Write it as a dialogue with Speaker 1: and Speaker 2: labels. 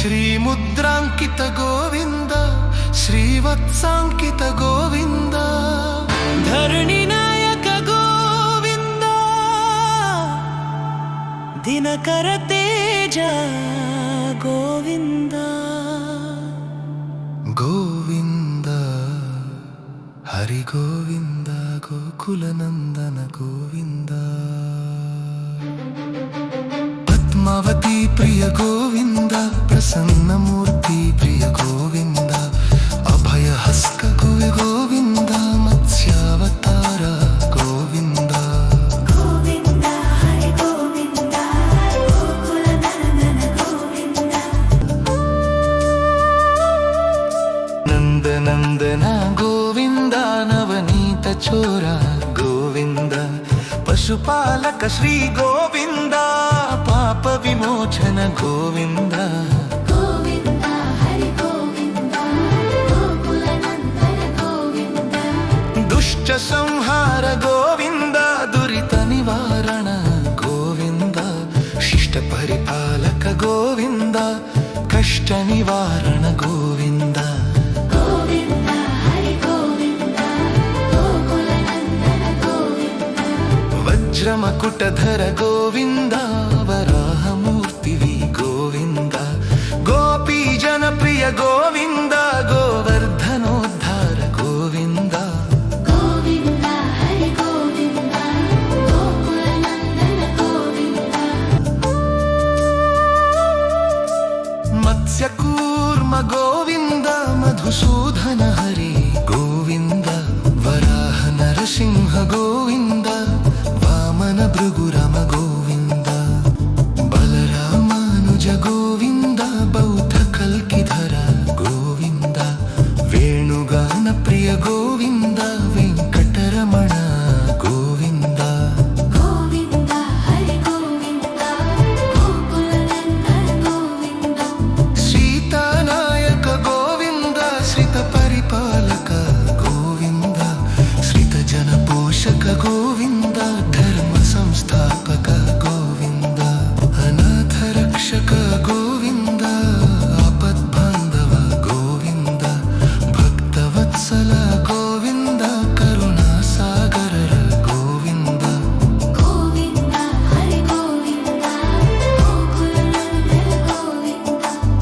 Speaker 1: श्रीमुद्राङ्कित गोविन्द श्रीवत्साङ्कित गोविन्द धरणिनायक गोविन्द दिनकर तेज गोविन्द गोविन्द हरि गोविन्द गोकुलनन्दन गोविन्द पद्मावती प्रिय गोविन्द प्रसन्नमूर्ति प्रिय गोविन्द अभयहस्त गुहे गोविन्द मत्स्यावतार गोविन्द
Speaker 2: गोविन्द हरि गोविन्द गोकुलनन्दन गोविन्द
Speaker 1: नन्दनन्दन गोविन्द नवनीत चोरा गोविन्द पशुपालक श्री गोविन्द पाप विमोचन गोविन्द
Speaker 2: गोविन्द हरि गोविन्द गोकुलनन्दन गोविन्द
Speaker 1: दुष्ट संहार गोविन्द दुरित निवारण गोविन्द शिष्ट परिपालक गोविन्द कष्ट निवारण गोविन्द
Speaker 2: गोविन्द हरि गोविन्द गोकुलनन्दन गोविन्द
Speaker 1: वज्रमकुटधर गोविन्द वराहमूर्ति गोविन्द गोपी जनप्रिय गोविन्द गोवर्धनोद्धार गोविन्द
Speaker 2: गोविन्द हरि गोविन्द गोकुलनन्दन गोविन्द
Speaker 1: मत्स्यकूर्म गोविन्द मधुसूदन हरि गोविन्द वराह नरसिंह गोविन्द